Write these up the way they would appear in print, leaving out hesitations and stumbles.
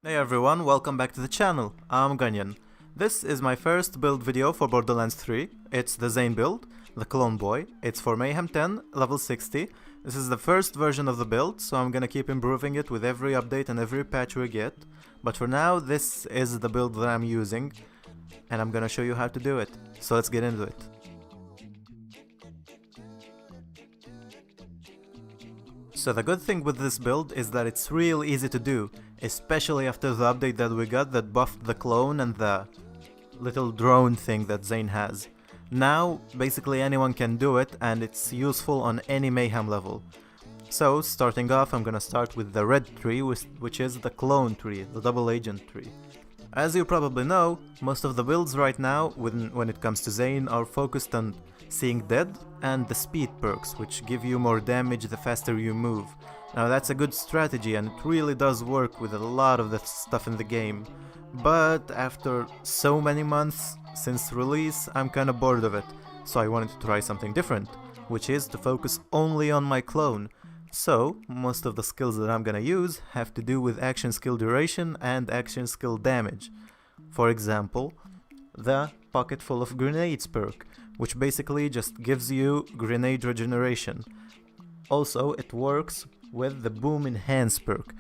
Hey everyone, welcome back to the channel. I'm Ganyan. This is my first build video for Borderlands 3. It's the Zane build, the clone boy. It's for Mayhem 10, level 60. This is the first version of the build, so I'm gonna keep improving it with every update and every patch we get. But for now, this is the build that I'm using, and I'm gonna show you how to do it. So let's get into it. So the good thing with this build is that it's real easy to do, especially after the update that we got that buffed the clone and the little drone thing that Zane has. Now, basically anyone can do it, and it's useful on any mayhem level. So, starting off, I'm gonna start with the red tree, which is the clone tree, the double agent tree. As you probably know, most of the builds right now, when it comes to Zane, are focused on seeing dead and the speed perks, which give you more damage the faster you move. Now that's a good strategy and it really does work with a lot of the stuff in the game. But after so many months since release, I'm kinda bored of it, so I wanted to try something different, which is to focus only on my clone. So, most of the skills that I'm gonna use have to do with action skill duration and action skill damage. For example, the Pocket Full of Grenades perk, which basically just gives you grenade regeneration. Also, it works with the Boom Enhance perk,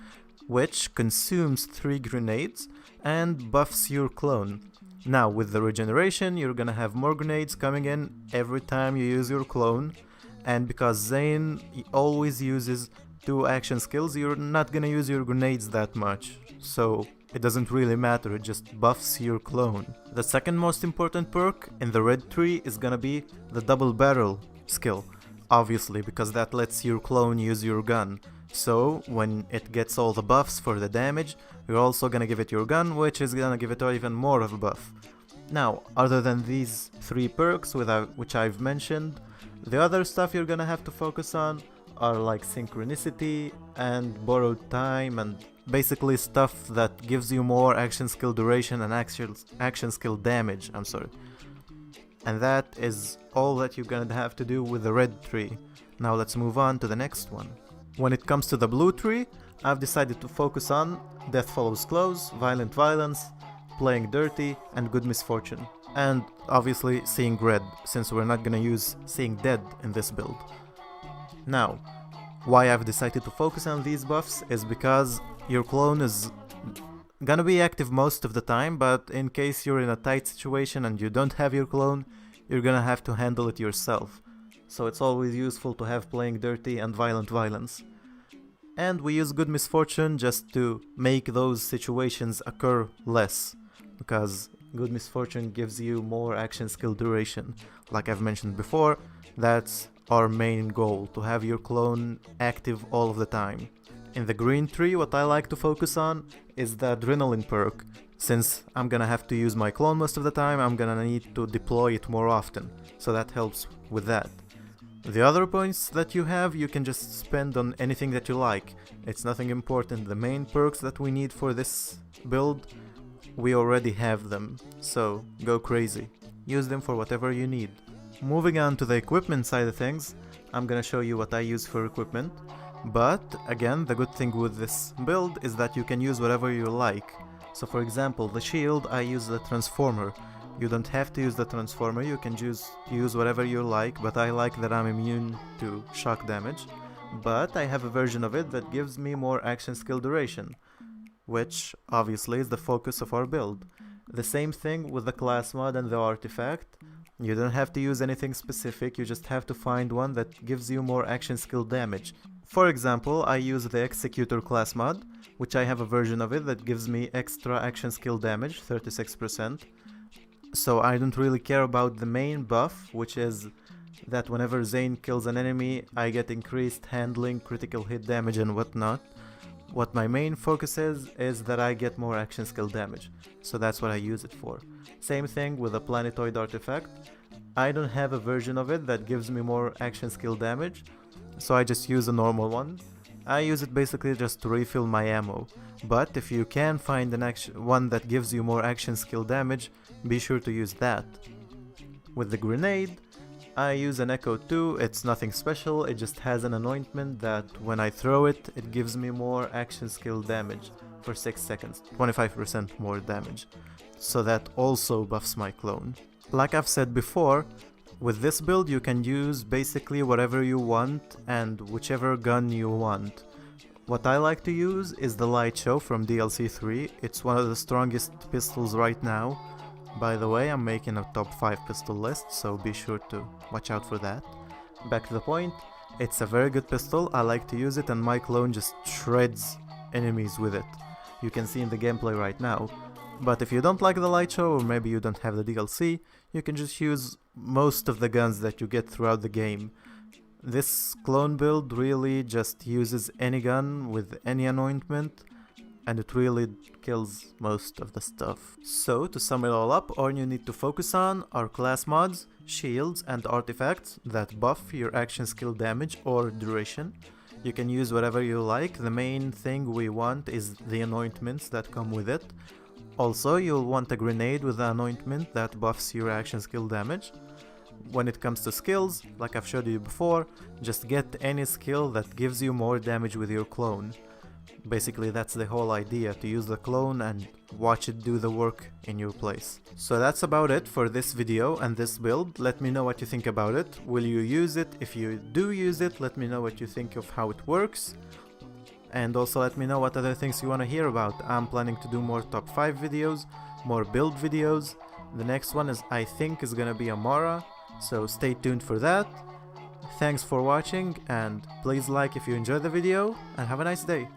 which consumes 3 grenades and buffs your clone. Now, with the regeneration, you're gonna have more grenades coming in every time you use your clone, and because Zane always uses 2 action skills, you're not gonna use your grenades that much, so it doesn't really matter, it just buffs your clone. The second most important perk in the red tree is gonna be the double barrel skill, obviously, because that lets your clone use your gun. So when it gets all the buffs for the damage, you're also gonna give it your gun, which is gonna give it even more of a buff. Now, other than these 3 perks which I've mentioned, the other stuff you're gonna have to focus on are like synchronicity and borrowed time and basically stuff that gives you more action skill duration and action skill damage, And that is all that you're gonna have to do with the red tree. Now let's move on to the next one. When it comes to the blue tree, I've decided to focus on Death Follows Close, Violent Violence, Playing Dirty, and Good Misfortune. And obviously Seeing Red, since we're not gonna use Seeing Dead in this build. Now, why I've decided to focus on these buffs is because your clone is gonna be active most of the time, but in case you're in a tight situation and you don't have your clone, you're gonna have to handle it yourself. So it's always useful to have Playing Dirty and Violent Violence. And we use Good Misfortune just to make those situations occur less, because Good Misfortune gives you more action skill duration. Like I've mentioned before, that's our main goal, to have your clone active all of the time. In the green tree, what I like to focus on is the Adrenaline perk. Since I'm gonna have to use my clone most of the time, I'm gonna need to deploy it more often, so that helps with that. The other points that you have, you can just spend on anything that you like. It's nothing important. The main perks that we need for this build, we already have them, so go crazy. Use them for whatever you need. Moving on to the equipment side of things, I'm gonna show you what I use for equipment. But again, the good thing with this build is that you can use whatever you like. So for example, the shield, I use the transformer. You don't have to use the transformer, you can use whatever you like, but I like that I'm immune to shock damage. But I have a version of it that gives me more action skill duration, which obviously is the focus of our build. The same thing with the class mod and the artifact. You don't have to use anything specific, you just have to find one that gives you more action skill damage. For example, I use the Executor class mod, which I have a version of it that gives me extra action skill damage, 36%. So I don't really care about the main buff, which is that whenever Zane kills an enemy, I get increased handling, critical hit damage and whatnot. What my main focus is that I get more action skill damage, so that's what I use it for. Same thing with the Planetoid artifact. I don't have a version of it that gives me more action skill damage, so I just use a normal one. I use it basically just to refill my ammo, but if you can find one that gives you more action skill damage, be sure to use that. With the grenade, I use an Echo 2, it's nothing special, it just has an anointment that when I throw it, it gives me more action skill damage. for 6 seconds, 25% more damage. So that also buffs my clone. Like I've said before, with this build you can use basically whatever you want and whichever gun you want. What I like to use is the Light Show from DLC 3, it's one of the strongest pistols right now. By the way, I'm making a top 5 pistol list, so be sure to watch out for that. Back to the point, it's a very good pistol, I like to use it and my clone just shreds enemies with it. You can see in the gameplay right now. But if you don't like the Light Show, or maybe you don't have the DLC, you can just use most of the guns that you get throughout the game. This clone build really just uses any gun with any anointment, and it really kills most of the stuff. So, to sum it all up, all you need to focus on are class mods, shields, and artifacts that buff your action skill damage or duration. You can use whatever you like, the main thing we want is the anointments that come with it. Also, you'll want a grenade with the anointment that buffs your action skill damage. When it comes to skills, like I've showed you before, just get any skill that gives you more damage with your clone. Basically that's the whole idea, to use the clone and watch it do the work in your place. So that's about it for this video and this build. Let me know what you think about it. Will you use it? If you do use it, let me know what you think of how it works. And also let me know what other things you want to hear about. I'm planning to do more top 5 videos, more build videos. The next one I think is gonna be a Mara, so stay tuned for that. Thanks for watching and please like if you enjoyed the video and have a nice day.